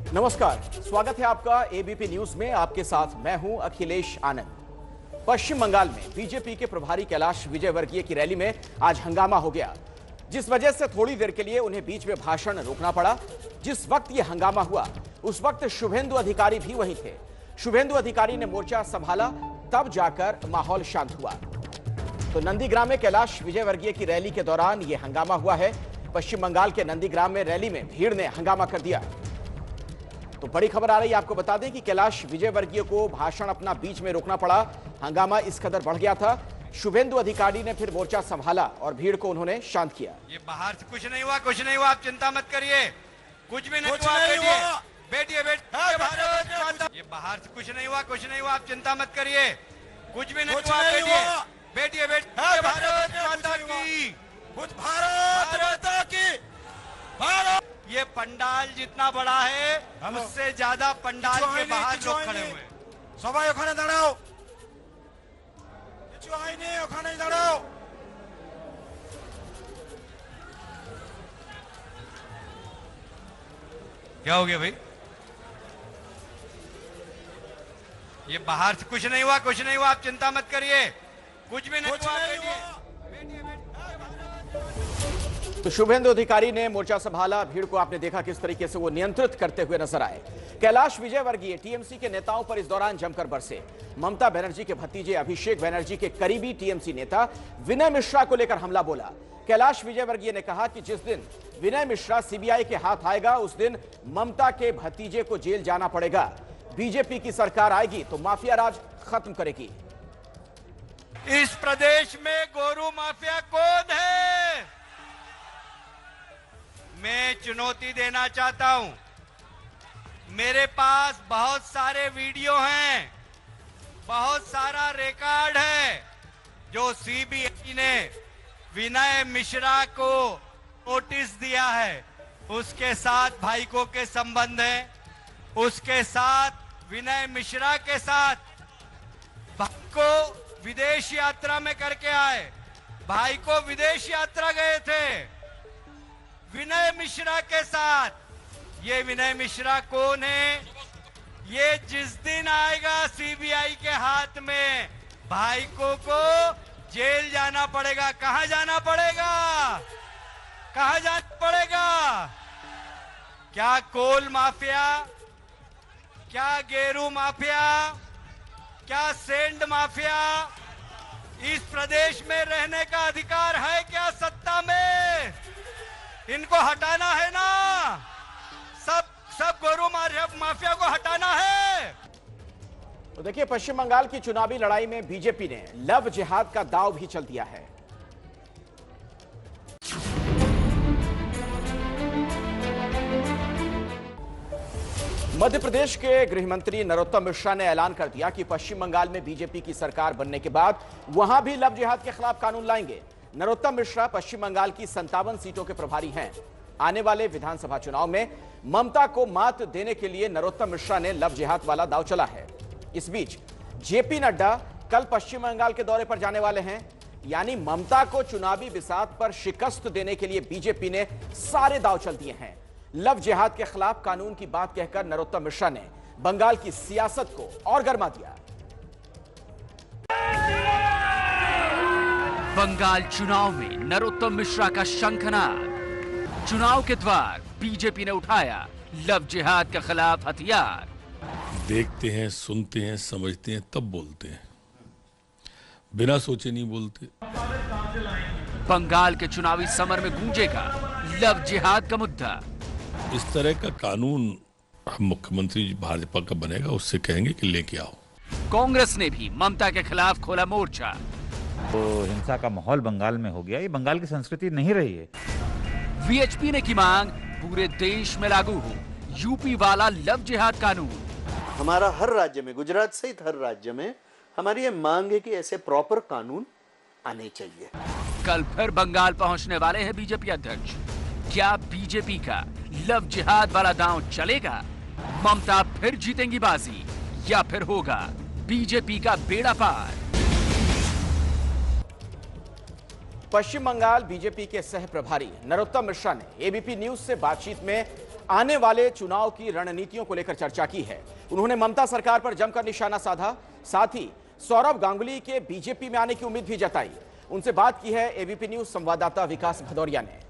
नमस्कार, स्वागत है आपका एबीपी न्यूज में। आपके साथ मैं हूं अखिलेश आनंद। पश्चिम बंगाल में बीजेपी के प्रभारी कैलाश विजयवर्गीय की रैली में आज हंगामा हो गया, जिस वजह से थोड़ी देर के लिए उन्हें बीच में भाषण रोकना पड़ा। जिस वक्त यह हंगामा हुआ उस वक्त शुभेंदु अधिकारी भी वहीं थे। शुभेंदु अधिकारी ने मोर्चा संभाला, तब जाकर माहौल शांत हुआ। तो नंदीग्राम में कैलाश विजयवर्गीय की रैली के दौरान यह हंगामा हुआ है। पश्चिम बंगाल के नंदीग्राम में रैली में भीड़ ने हंगामा कर दिया। तो बड़ी खबर आ रही है, आपको बता दें कि कैलाश विजयवर्गीय को भाषण अपना बीच में रोकना पड़ा। हंगामा इस कदर बढ़ गया था, शुभेंदु अधिकारी ने फिर मोर्चा संभाला और भीड़ को उन्होंने शांत किया। ये बाहर से कुछ नहीं हुआ, आप चिंता मत करिए, कुछ भी नहीं हुआ। बैठिए ये बाहर से कुछ नहीं हुआ, आप चिंता मत करिए, कुछ भी नहीं हुआ। बैठिए ये पंडाल जितना बड़ा है उससे ज्यादा पंडाल के बाहर लोग खड़े हुए। সবাই ওখানে দাঁড়াও, কিছু হয়নি, ওখানেই দাঁড়াও। क्या हो गया भाई? ये बाहर से कुछ नहीं हुआ, आप चिंता मत करिए, कुछ भी नहीं हुआ। तो शुभेंदु अधिकारी ने मोर्चा संभाला। भीड़ को आपने देखा किस तरीके से वो नियंत्रित करते हुए नजर आए। कैलाश विजयवर्गीय टीएमसी के नेताओं पर इस दौरान जमकर बरसे। ममता बनर्जी के भतीजे अभिषेक बनर्जी के करीबी टीएमसी नेता विनय मिश्रा को लेकर हमला बोला। कैलाश विजयवर्गीय ने कहा कि जिस दिन विनय मिश्रा सीबीआई के हाथ आएगा उस दिन ममता के भतीजे को जेल जाना पड़ेगा। बीजेपी की सरकार आएगी तो माफिया राज खत्म करेगी। इस प्रदेश में गोरू माफिया कौन है? मैं चुनौती देना चाहता हूं। मेरे पास बहुत सारे वीडियो हैं, बहुत सारा रिकॉर्ड है जो सीबीआई ने विनय मिश्रा को नोटिस दिया है। उसके साथ भाईको के संबंध है, उसके साथ विनय मिश्रा के साथ भाई को विदेश यात्रा में करके आए, भाई को विदेश यात्रा गए थे विनय मिश्रा के साथ। ये विनय मिश्रा कौन है? ये जिस दिन आएगा सीबीआई के हाथ में भाईको को जेल जाना पड़ेगा। कहां जाना पड़ेगा? कहां जाना पड़ेगा? क्या कोल माफिया, क्या गेरू माफिया, क्या सेंड माफिया इस प्रदेश में रहने का अधिकार है क्या? सत्ता में इनको हटाना है ना, सब गोरू माफिया को हटाना है। तो देखिए, पश्चिम बंगाल की चुनावी लड़ाई में बीजेपी ने लव जिहाद का दांव भी चल दिया है। मध्य प्रदेश के गृह मंत्री नरोत्तम मिश्रा ने ऐलान कर दिया कि पश्चिम बंगाल में बीजेपी की सरकार बनने के बाद वहां भी लव जिहाद के खिलाफ कानून लाएंगे। नरोत्तम मिश्रा पश्चिम बंगाल की 57 सीटों के प्रभारी हैं। आने वाले विधानसभा चुनाव में ममता को मात देने के लिए नरोत्तम मिश्रा ने लव जिहाद वाला दांव चला है। इस बीच जेपी नड्डा कल पश्चिम बंगाल के दौरे पर जाने वाले हैं। यानी ममता को चुनावी बिसात पर शिकस्त देने के लिए बीजेपी ने सारे दांव चल दिए हैं। लव जिहाद के खिलाफ कानून की बात कहकर नरोत्तम मिश्रा ने बंगाल की सियासत को और गर्मा दिया। बंगाल चुनाव में नरोत्तम मिश्रा का शंखनाद। चुनाव के द्वार बीजेपी ने उठाया लव जिहाद के खिलाफ हथियार। देखते हैं, सुनते हैं, समझते हैं, तब बोलते हैं, बिना सोचे नहीं बोलते। बंगाल के चुनावी समर में गूंजेगा लव जिहाद का मुद्दा। इस तरह का कानून हम मुख्यमंत्री भाजपा का बनेगा उससे कहेंगे कि लेके आओ। कांग्रेस ने भी ममता के खिलाफ खोला मोर्चा। तो हिंसा का माहौल बंगाल में हो गया, ये बंगाल की संस्कृति नहीं रही है। वीएचपी ने की मांग पूरे देश में लागू हो यूपी वाला लव जिहाद कानून। हमारा हर राज्य में, गुजरात सहित हर राज्य में हमारी ये मांग है कि ऐसे प्रॉपर कानून आने चाहिए। कल फिर बंगाल पहुंचने वाले हैं बीजेपी अध्यक्ष। क्या बीजेपी का लव जिहाद वाला दांव चलेगा? ममता फिर जीतेंगी बाजी या फिर होगा बीजेपी का बेड़ा पार? पश्चिम बंगाल बीजेपी के सह प्रभारी नरोत्तम मिश्रा ने एबीपी न्यूज से बातचीत में आने वाले चुनाव की रणनीतियों को लेकर चर्चा की है। उन्होंने ममता सरकार पर जमकर निशाना साधा, साथ ही सौरभ गांगुली के बीजेपी में आने की उम्मीद भी जताई। उनसे बात की है एबीपी न्यूज संवाददाता विकास भदौरिया ने।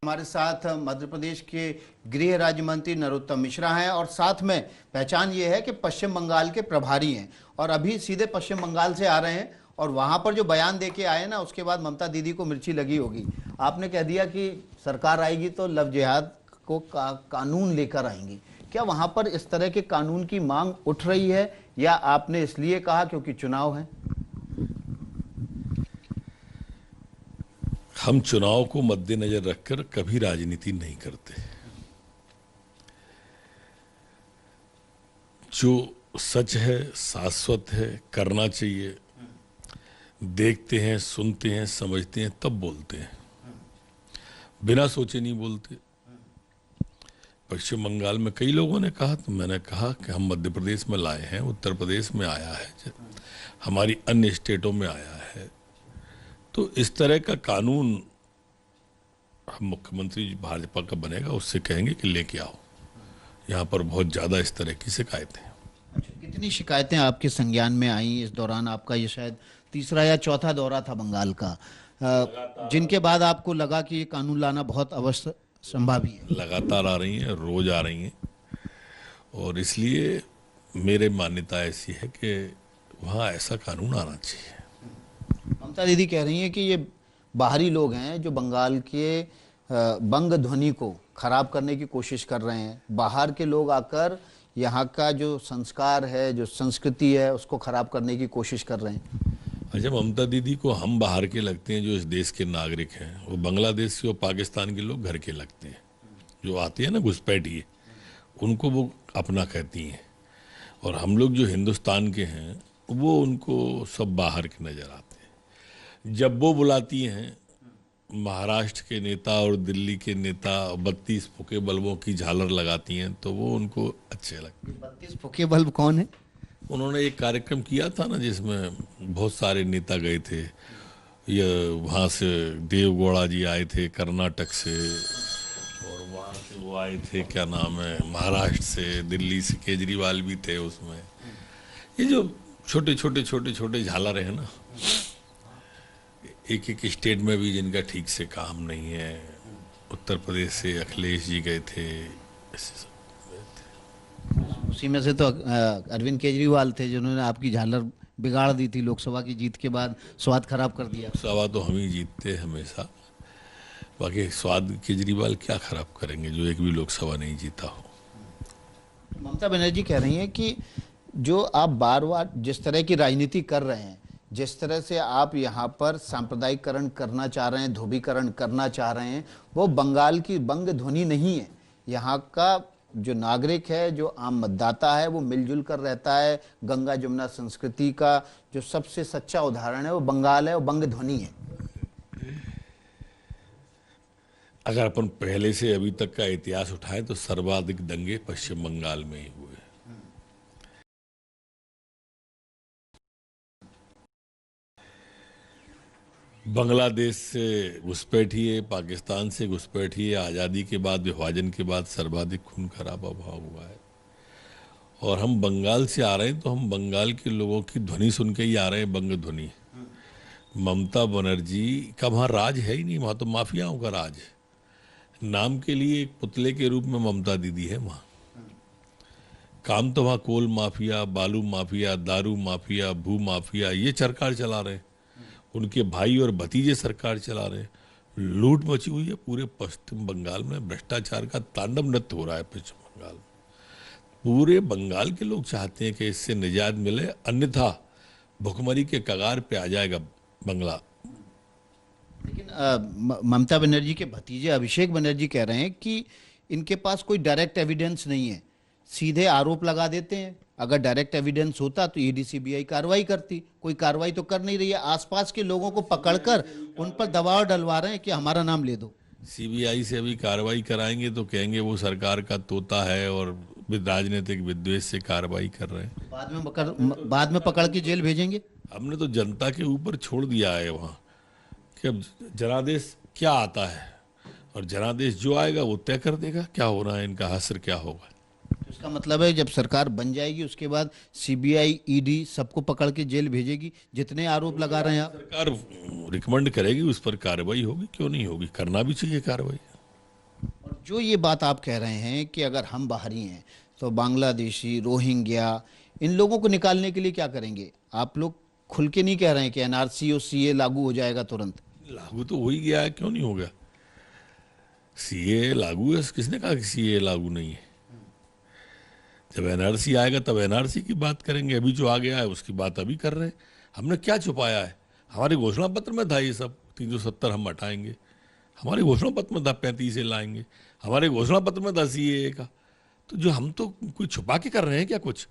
हमारे साथ मध्य प्रदेश के गृह राज्य मंत्री नरोत्तम मिश्रा हैं और साथ में पहचान ये है कि पश्चिम बंगाल के प्रभारी हैं और अभी सीधे पश्चिम बंगाल से आ रहे हैं और वहां पर जो बयान देके आए ना, उसके बाद ममता दीदी को मिर्ची लगी होगी। आपने कह दिया कि सरकार आएगी तो लव जिहाद को कानून लेकर आएंगी। क्या वहां पर इस तरह के कानून की मांग उठ रही है या आपने इसलिए कहा क्योंकि चुनाव है? हम चुनाव को मद्देनजर रखकर कभी राजनीति नहीं करते। जो सच है, शाश्वत है, करना चाहिए, देखते हैं, सुनते हैं, समझते हैं, तब बोलते हैं, बिना सोचे नहीं बोलते। पश्चिम बंगाल में कई लोगों ने कहा, तो मैंने कहा कि हम मध्य प्रदेश में लाए हैं, उत्तर प्रदेश में आया है, हमारी अन्य स्टेटों में आया है। तो इस तरह का कानून हम मुख्यमंत्री भाजपा का बनेगा, उससे कहेंगे कि लेके आओ। यहाँ पर बहुत ज़्यादा इस तरह की शिकायतें। अच्छा, कितनी शिकायतें आपके संज्ञान में आई इस दौरान? आपका ये शायद तीसरा या चौथा दौरा था बंगाल का, जिनके बाद आपको लगा कि ये कानून लाना बहुत अवश्य संभावी है? लगातार आ रही हैं, रोज आ रही हैं, और इसलिए मेरे मान्यता ऐसी है कि वहाँ ऐसा कानून आना चाहिए। ममता दीदी कह रही हैं कि ये बाहरी लोग हैं जो बंगाल के बंग ध्वनि को खराब करने की कोशिश कर रहे हैं। बाहर के लोग आकर यहाँ का जो संस्कार है, जो संस्कृति है, उसको खराब करने की कोशिश कर रहे हैं। अच्छा, ममता दीदी को हम बाहर के लगते हैं जो इस देश के नागरिक हैं, वो बांग्लादेश के और पाकिस्तान के लोग घर के लगते हैं। जो आते हैं ना घुसपैठिए, उनको वो अपना कहती हैं, और हम लोग जो हिंदुस्तान के हैं वो उनको सब बाहर के नज़र आते हैं। जब वो बुलाती हैं महाराष्ट्र के नेता और दिल्ली के नेता 32 फुके बल्बों की झालर लगाती हैं, तो वो उनको अच्छे लगते हैं। 32 फुके बल्ब कौन है? उन्होंने एक कार्यक्रम किया था ना जिसमें बहुत सारे नेता गए थे। ये वहाँ से देवगौड़ा जी आए थे कर्नाटक से, और वहाँ से वो आए थे, क्या नाम है, महाराष्ट्र से, दिल्ली से केजरीवाल भी थे उसमें। ये जो छोटे छोटे झालर हैं ना, एक एक स्टेट में भी जिनका ठीक से काम नहीं है। उत्तर प्रदेश से अखिलेश जी गए थे, उसी में से तो अरविंद केजरीवाल थे जिन्होंने आपकी झालर बिगाड़ दी थी लोकसभा की जीत के बाद, स्वाद खराब कर दिया। लोकसभा तो हम ही जीतते हैं हमेशा, बाकी स्वाद केजरीवाल क्या खराब करेंगे जो एक भी लोकसभा नहीं जीता हो। ममता बनर्जी कह रही हैं कि जो आप बार बार जिस तरह की राजनीति कर रहे हैं, जिस तरह से आप यहाँ पर सांप्रदायिकरण करना चाह रहे हैं, ध्रुवीकरण करना चाह रहे हैं, वो बंगाल की बंग ध्वनि नहीं है। यहाँ का जो नागरिक है, जो आम मतदाता है, वो मिलजुल कर रहता है। गंगा जमुना संस्कृति का जो सबसे सच्चा उदाहरण है वो बंगाल है, वो बंग ध्वनि है। अगर अपन पहले से अभी तक का इतिहास उठाएं तो सर्वाधिक दंगे पश्चिम बंगाल में ही हुए। बांग्लादेश से घुसपैठिए, पाकिस्तान से घुसपैठिए, आज़ादी के बाद, विभाजन के बाद सर्वाधिक खून खराबा भाव हुआ है। और हम बंगाल से आ रहे हैं तो हम बंगाल के लोगों की ध्वनि सुन के ही आ रहे हैं, बंग ध्वनि। ममता बनर्जी का वहाँ राज है ही नहीं, वहाँ तो माफियाओं का राज है। नाम के लिए एक पुतले के रूप में ममता दीदी है वहाँ। काम तो वहाँ कोल माफिया, बालू माफिया, दारू माफिया, भू माफिया, ये सरकार चला रहे हैं। उनके भाई और भतीजे सरकार चला रहे हैं। लूट मची हुई है पूरे पश्चिम बंगाल में, भ्रष्टाचार का तांडव नृत्य हो रहा है पश्चिम बंगाल में। पूरे बंगाल के लोग चाहते हैं कि इससे निजात मिले, अन्यथा भुखमरी के कगार पे आ जाएगा बंगला। लेकिन ममता बनर्जी के भतीजे अभिषेक बनर्जी कह रहे हैं कि इनके पास कोई डायरेक्ट एविडेंस नहीं है, सीधे आरोप लगा देते हैं। अगर डायरेक्ट एविडेंस होता तो ईडी सीबीआई कार्रवाई करती, कोई कार्रवाई तो कर नहीं रही है। आसपास के लोगों को पकड़कर उन पर दबाव डलवा रहे हैं कि हमारा नाम ले दो। सीबीआई से अभी कार्रवाई कराएंगे तो कहेंगे वो सरकार का तोता है और राजनीतिक विद्वेष से कार्रवाई कर रहे हैं। बाद में पकड़ के जेल भेजेंगे। हमने तो जनता के ऊपर छोड़ दिया है वहाँ कि अब जनादेश क्या आता है, और जनादेश जो आएगा वो तय कर देगा क्या होना है, इनका हश्र क्या होगा। तो इसका मतलब है जब सरकार बन जाएगी उसके बाद सीबीआई, ईडी सबको पकड़ के जेल भेजेगी, जितने आरोप लगा रहे हैं आप। सरकार रिकमेंड करेगी, उस पर कार्रवाई होगी, क्यों नहीं होगी, करना भी चाहिए कार्रवाई। और जो ये बात आप कह रहे हैं कि अगर हम बाहरी हैं तो बांग्लादेशी, रोहिंग्या, इन लोगों को निकालने के लिए क्या करेंगे? आप लोग खुल के नहीं कह रहे हैं कि एनआरसी और सीए लागू हो जाएगा तुरंत? लागू तो हो ही गया है, क्यों नहीं हो गया। सीए लागू है, किसने कहा कि सीए लागू नहीं है। जब एनआरसी आएगा तब एनआरसी की बात करेंगे, अभी जो आ गया है उसकी बात अभी कर रहे हैं। हमने क्या छुपाया है, हमारे घोषणा पत्र में था ये सब 370 हम हटाएंगे, हमारे घोषणा पत्र में था 35 लाएंगे, हमारे घोषणा पत्र में था सीए का। तो जो हम तो कोई छुपा के कर रहे हैं क्या कुछ।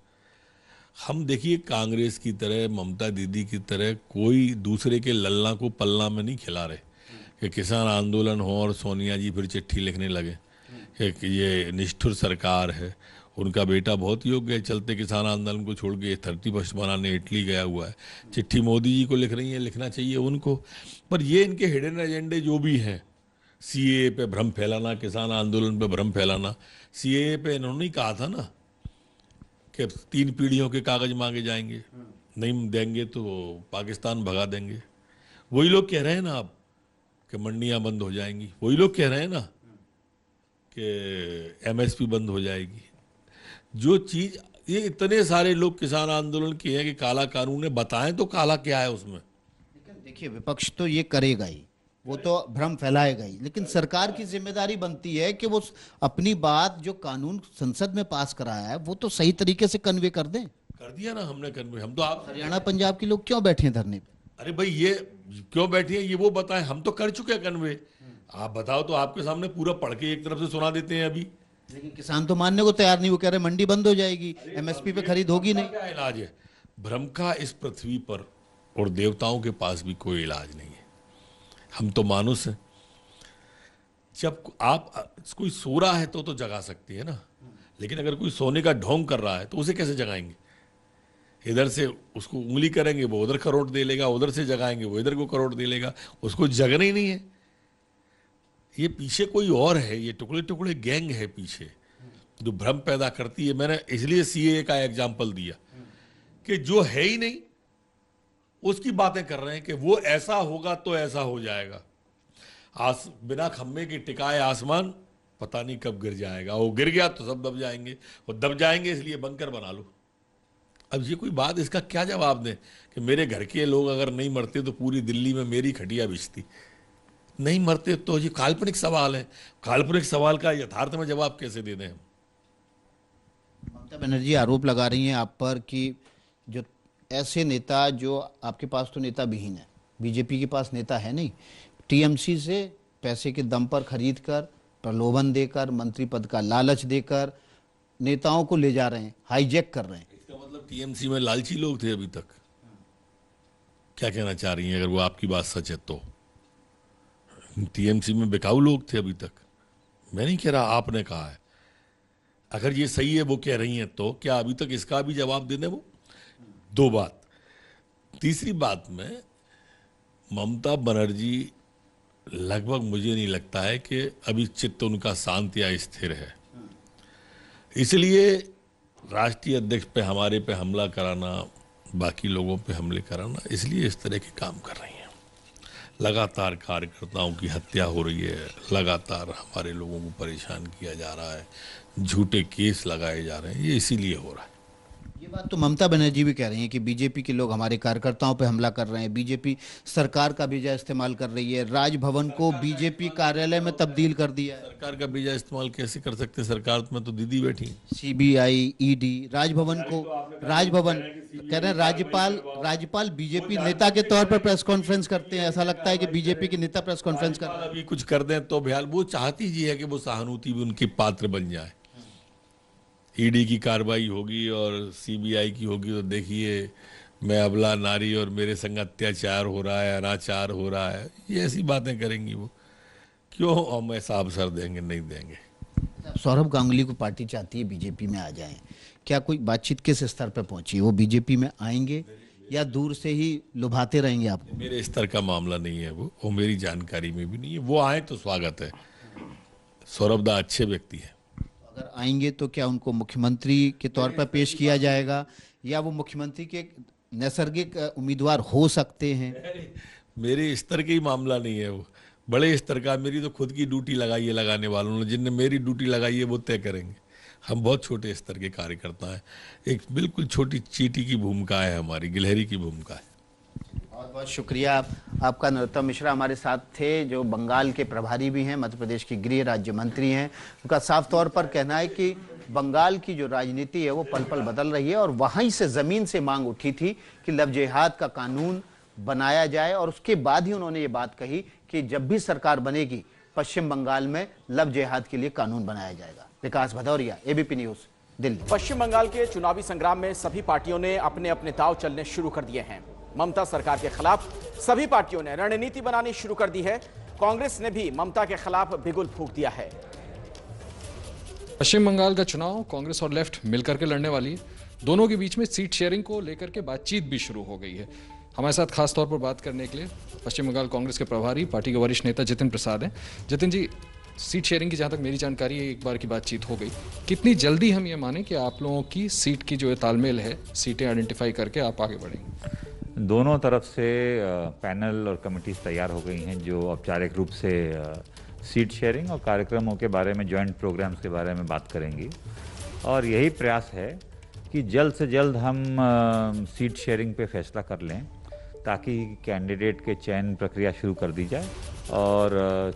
हम देखिए कांग्रेस की तरह, ममता दीदी की तरह कोई दूसरे के लल्ला को पल्ला में नहीं खिला रहे कि किसान आंदोलन हो और सोनिया जी फिर चिट्ठी लिखने लगे कि ये निष्ठुर सरकार है, उनका बेटा बहुत योग्य है, चलते किसान आंदोलन को छोड़ के 31 बनाने इटली गया हुआ है, चिट्ठी मोदी जी को लिख रही है, लिखना चाहिए उनको। पर ये इनके हिडन एजेंडे जो भी हैं, सीए पे भ्रम फैलाना, किसान आंदोलन पे भ्रम फैलाना। सीए पे इन्होंने कहा था ना कि 3 पीढ़ियों के कागज मांगे जाएंगे, नहीं देंगे तो पाकिस्तान भगा देंगे। वही लोग कह रहे हैं ना अब कि मंडियां बंद हो जाएंगी, वही लोग कह रहे हैं ना कि एमएसपी बंद हो जाएगी। जो चीज ये इतने सारे लोग किसान आंदोलन किए हैं कि काला कानून है, बताएं तो काला क्या है उसमें। लेकिन देखिए विपक्ष तो ये करेगा ही, वो तो भ्रम फैलाएगा ही, लेकिन सरकार की जिम्मेदारी बनती है कि वो अपनी बात जो कानून संसद में पास कराया है वो तो सही तरीके से कन्वे कर दें। कर दिया ना हमने कन्वे। हम तो आप हरियाणा पंजाब के लोग क्यों बैठे हैं धरने पे? अरे भाई ये क्यों बैठे हैं ये वो बताएं, हम तो कर चुके हैं कन्वे। आप बताओ तो आपके सामने पूरा पढ़ के एक तरफ से सुना देते हैं अभी। लेकिन किसान तो मानने को तैयार नहीं, वो कह रहे मंडी बंद हो जाएगी, एमएसपी पे खरीद होगी नहीं। क्या इलाज है भ्रम का इस पृथ्वी पर, और देवताओं के पास भी कोई इलाज नहीं है। हम तो मानुस हैं। जब आप कोई सो रहा है तो जगा सकती है ना, लेकिन अगर कोई सोने का ढोंग कर रहा है तो उसे कैसे जगाएंगे। इधर से उसको उंगली करेंगे वो उधर करोड़ दे लेगा, उधर से जगाएंगे वो इधर को करोड़ दे लेगा, उसको जगना ही नहीं है। ये पीछे कोई और है, ये टुकड़े टुकड़े गैंग है पीछे जो भ्रम पैदा करती है। मैंने इसलिए सीए का एग्जाम्पल दिया कि जो है ही नहीं उसकी बातें कर रहे हैं कि वो ऐसा होगा तो ऐसा हो जाएगा। बिना खम्भे के टिकाए आसमान पता नहीं कब गिर जाएगा, वो गिर गया तो सब दब जाएंगे, वो दब जाएंगे इसलिए बंकर बना लो। अब ये कोई बात, इसका क्या जवाब दें कि मेरे घर के लोग अगर नहीं मरते तो पूरी दिल्ली में मेरी खटिया बिछती, नहीं मरते तो ये काल्पनिक सवाल है। काल्पनिक सवाल का यथार्थ में जवाब कैसे दे दें हम। ममता बनर्जी आरोप लगा रही हैं आप पर कि जो ऐसे नेता, जो आपके पास तो नेता विहीन है, बीजेपी के पास नेता है नहीं, टीएमसी से पैसे के दम पर खरीद कर, प्रलोभन देकर, मंत्री पद का लालच देकर नेताओं को ले जा रहे हैं, हाईजैक कर रहे हैं। इसका मतलब टीएमसी में लालची लोग थे अभी तक। क्या कहना चाह रही हैं अगर वो आपकी बात सच है तो? टीएमसी में बिकाऊ लोग थे अभी तक। मैं नहीं कह रहा, आपने कहा है। अगर ये सही है वो कह रही हैं तो क्या अभी तक इसका भी जवाब दे दें वो? 2 बात। तीसरी बात में ममता बनर्जी लगभग मुझे नहीं लगता है कि अभी चित्त उनका शांत या स्थिर है, इसलिए राष्ट्रीय अध्यक्ष पे हमारे पे हमला कराना, बाकी लोगों पे हमले कराना, इसलिए इस तरह के काम कर रही हैं। लगातार कार्यकर्ताओं की हत्या हो रही है, लगातार हमारे लोगों को परेशान किया जा रहा है, झूठे केस लगाए जा रहे हैं, ये इसीलिए हो रहा है। ये बात तो ममता बनर्जी भी कह रही हैं कि बीजेपी के लोग हमारे कार्यकर्ताओं पे हमला कर रहे हैं, बीजेपी सरकार का बीजा इस्तेमाल कर रही है, राजभवन को बीजेपी कार्यालय में तब्दील कर दिया है। सरकार का बीजा इस्तेमाल कैसे कर सकते हैं? सरकार में तो दीदी बैठी हैं। सीबीआई, ईडी, राजभवन को, राजभवन कह रहे हैं राज्यपाल बीजेपी नेता के तौर पर प्रेस कॉन्फ्रेंस करते हैं। ऐसा लगता है कि बीजेपी के नेता प्रेस कॉन्फ्रेंस कर रहे हैं। अभी कुछ कर दें तो भयाल, वो चाहती जी है कि वो सहानुभूति भी उनकी पात्र बन जाए। ईडी की कार्रवाई होगी और सीबीआई की होगी तो देखिए मैं अबला नारी और मेरे संग अत्याचार हो रहा है, अनाचार हो रहा है, ये ऐसी बातें करेंगी वो। क्यों हम ऐसा अवसर देंगे? नहीं देंगे। सौरभ गांगुली को पार्टी चाहती है बीजेपी में आ जाएं, क्या कोई बातचीत किस स्तर पर पहुंची? वो बीजेपी में आएंगे या दूर से ही लुभाते रहेंगे आपको? मेरे स्तर का मामला नहीं है वो मेरी जानकारी में भी नहीं है। वो आए तो स्वागत है, सौरभ दा अच्छे व्यक्ति हैं। अगर आएंगे तो क्या उनको मुख्यमंत्री के तौर पर पेश किया जाएगा या वो मुख्यमंत्री के नैसर्गिक उम्मीदवार हो सकते हैं? मेरे स्तर का ही मामला नहीं है, वो बड़े स्तर का। मेरी तो खुद की ड्यूटी लगाई है लगाने वालों ने, जिनने मेरी ड्यूटी लगाई है वो तय करेंगे। हम बहुत छोटे स्तर के कार्यकर्ता हैं, एक बिल्कुल छोटी चींटी की भूमिका है हमारी, गिलहरी की भूमिका है। बहुत बहुत शुक्रिया आपका। नरोत्तम मिश्रा हमारे साथ थे, जो बंगाल के प्रभारी भी हैं, मध्य प्रदेश की गृह राज्य मंत्री हैं। उनका साफ तौर पर कहना है कि बंगाल की जो राजनीति है वो पल पल बदल रही है और वहीं से ज़मीन से मांग उठी थी कि लव जिहाद का कानून बनाया जाए और उसके बाद ही उन्होंने ये बात कही कि जब भी सरकार बनेगी पश्चिम बंगाल में लव जिहाद के लिए कानून बनाया जाएगा। विकास भदौरिया, एबीपी न्यूज़, दिल्ली। पश्चिम बंगाल के चुनावी संग्राम में सभी पार्टियों ने अपने अपने दांव चलने शुरू कर दिए हैं। ममता सरकार के खिलाफ सभी पार्टियों ने रणनीति बनानी शुरू कर दी है। कांग्रेस ने भी ममता के खिलाफ बिगुल फूंक दिया है। पश्चिम बंगाल का चुनाव कांग्रेस और लेफ्ट मिलकर के लड़ने वाली है। दोनों के बीच में सीट शेयरिंग को लेकर के बातचीत भी शुरू हो गई है। हमारे साथ खास तौर पर बात करने के लिए पश्चिम बंगाल कांग्रेस के प्रभारी, पार्टी के वरिष्ठ नेता जितिन प्रसाद हैं। जितिन जी, सीट शेयरिंग की जहाँ तक मेरी जानकारी है, एक बार की बातचीत हो गई। कितनी जल्दी हम ये माने कि आप लोगों की सीट की जो तालमेल है, सीटें आइडेंटिफाई करके आप आगे बढ़ेंगे? दोनों तरफ से पैनल और कमिटीज तैयार हो गई हैं जो औपचारिक रूप से सीट शेयरिंग और कार्यक्रमों के बारे में, जॉइंट प्रोग्राम्स के बारे में बात करेंगी। और यही प्रयास है कि जल्द से जल्द हम सीट शेयरिंग पे फैसला कर लें ताकि कैंडिडेट के चयन प्रक्रिया शुरू कर दी जाए और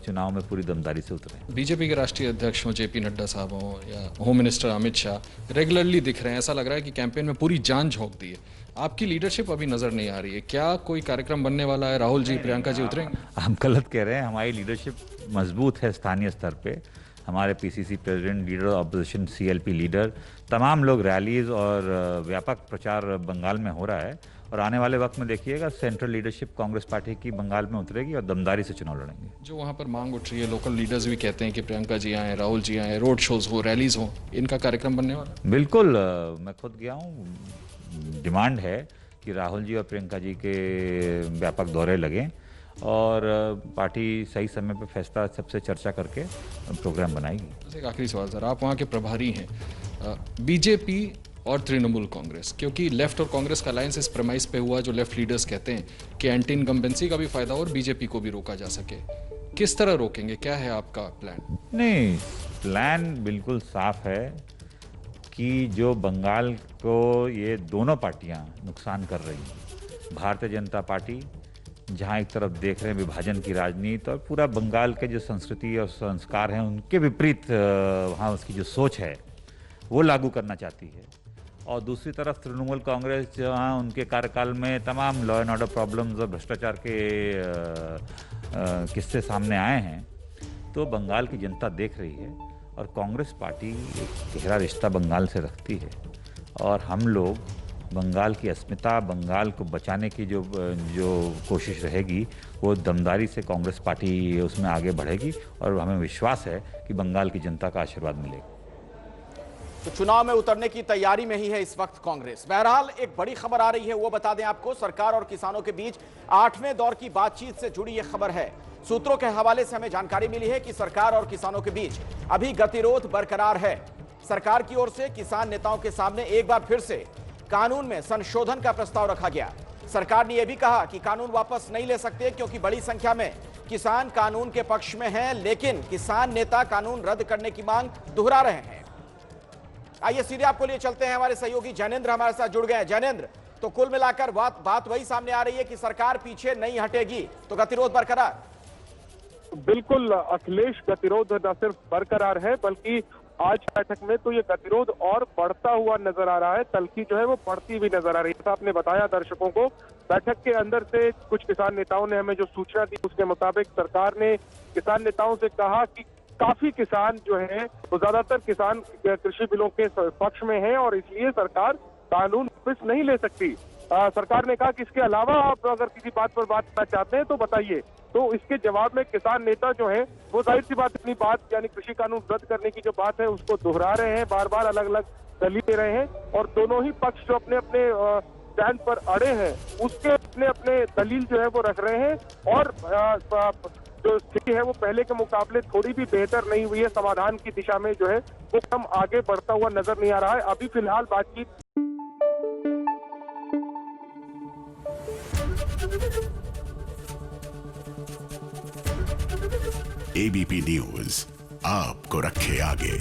चुनाव में पूरी दमदारी से उतरें। बीजेपी के राष्ट्रीय अध्यक्ष हों, जेपी नड्डा साहब हों या home minister Amit Shah regularly दिख रहे हैं। ऐसा लग रहा है कि कैंपेन में पूरी जान झोंक दी है। आपकी लीडरशिप अभी नजर नहीं आ रही है। क्या कोई कार्यक्रम बनने वाला है? राहुल जी, प्रियंका जी उतरेंगे? हम गलत कह रहे हैं। हमारी लीडरशिप मजबूत है स्थानीय स्तर पे। हमारे PCC president, leader opposition, CLP leader, तमाम लोग रैलीज और व्यापक प्रचार बंगाल में हो रहा है और आने वाले वक्त में देखिएगा सेंट्रल लीडरशिप कांग्रेस पार्टी की बंगाल में उतरेगी और दमदारी से चुनाव लड़ेंगे। जो वहाँ पर मांग उठ रही है, लोकल लीडर्स भी कहते हैं कि प्रियंका जी आए, राहुल जी आए, रोड शोज हो, रैलीज हो, इनका कार्यक्रम बनने वाला? बिल्कुल, मैं खुद गया हूँ। डिमांड है कि राहुल जी और प्रियंका जी के व्यापक दौरे लगें और पार्टी सही समय पर फैसला सबसे चर्चा करके प्रोग्राम बनाएगी। एक आखिरी सवाल सर, आप वहाँ के प्रभारी हैं, बीजेपी और तृणमूल कांग्रेस, क्योंकि लेफ्ट और कांग्रेस का अलायंस इस प्रमाइस पे हुआ जो लेफ्ट लीडर्स कहते हैं कि एंटी इनकम्बेंसी का भी फायदा और बीजेपी को भी रोका जा सके। किस तरह रोकेंगे? क्या है आपका प्लान? नहीं, प्लान बिल्कुल साफ है कि जो बंगाल को ये दोनों पार्टियां नुकसान कर रही हैं, भारतीय जनता पार्टी जहां एक तरफ देख रहे हैं विभाजन की राजनीति और पूरा बंगाल के जो संस्कृति और संस्कार हैं उनके विपरीत वहाँ उसकी जो सोच है वो लागू करना चाहती है, और दूसरी तरफ तृणमूल कांग्रेस जहाँ उनके कार्यकाल में तमाम लॉ एंड ऑर्डर प्रॉब्लम्स और भ्रष्टाचार के किस्से सामने आए हैं, तो बंगाल की जनता देख रही है और कांग्रेस पार्टी एक गहरा रिश्ता बंगाल से रखती है और हम लोग बंगाल की अस्मिता, बंगाल को बचाने की जो कोशिश रहेगी वो दमदारी से कांग्रेस पार्टी उसमें आगे बढ़ेगी और हमें विश्वास है कि बंगाल की जनता का आशीर्वाद मिलेगा। तो चुनाव में उतरने की तैयारी में ही है इस वक्त कांग्रेस। बहरहाल एक बड़ी खबर आ रही है, वो बता दें आपको। सरकार और किसानों के बीच 8वें दौर की बातचीत से जुड़ी यह खबर है। सूत्रों के हवाले से हमें जानकारी मिली है कि सरकार और किसानों के बीच अभी गतिरोध बरकरार है। सरकार की ओर से किसान नेताओं के सामने एक बार फिर से कानून में संशोधन का प्रस्ताव रखा गया। सरकार ने यह भी कहा कि कानून वापस नहीं ले सकते क्योंकि बड़ी संख्या में किसान कानून के पक्ष में हैं, लेकिन किसान नेता कानून रद्द करने की मांग दोहरा रहे हैं। आइए सीधे आपको लिए चलते हैं, हमारे सहयोगी जैनेंद्र हमारे साथ जुड़ गए। जैनेंद्र, तो कुल मिलाकर बात वही सामने आ रही है कि सरकार पीछे नहीं हटेगी, तो गतिरोध बरकरार। बिल्कुल अखिलेश, गतिरोध न सिर्फ बरकरार है बल्कि आज बैठक में तो ये गतिरोध और बढ़ता हुआ नजर आ रहा है। तल्खी जो है वो बढ़ती हुई नजर आ रही है। आपने बताया दर्शकों को, बैठक के अंदर से कुछ किसान नेताओं ने हमें जो सूचना दी उसके मुताबिक सरकार ने किसान नेताओं से कहा कि काफी किसान जो है वो ज्यादातर किसान कृषि बिलों के पक्ष में हैं और इसलिए सरकार कानून वापस नहीं ले सकती। सरकार ने कहा कि इसके अलावा आप अगर किसी बात पर बात करना चाहते हैं तो बताइए। तो इसके जवाब में किसान नेता जो है वो जाहिर सी बात अपनी बात यानी कृषि कानून रद्द करने की जो बात है उसको दोहरा रहे हैं, बार बार अलग अलग दलील दे रहे हैं और दोनों ही पक्ष जो अपने अपने स्टैंड पर अड़े हैं उसके अपने अपने दलील जो है वो रख रहे हैं और जो स्थिति है वो पहले के मुकाबले थोड़ी भी बेहतर नहीं हुई है। समाधान की दिशा में जो है वो कम आगे बढ़ता हुआ नजर नहीं आ रहा है। अभी फिलहाल बातचीत एबीपी न्यूज आपको रखे आगे।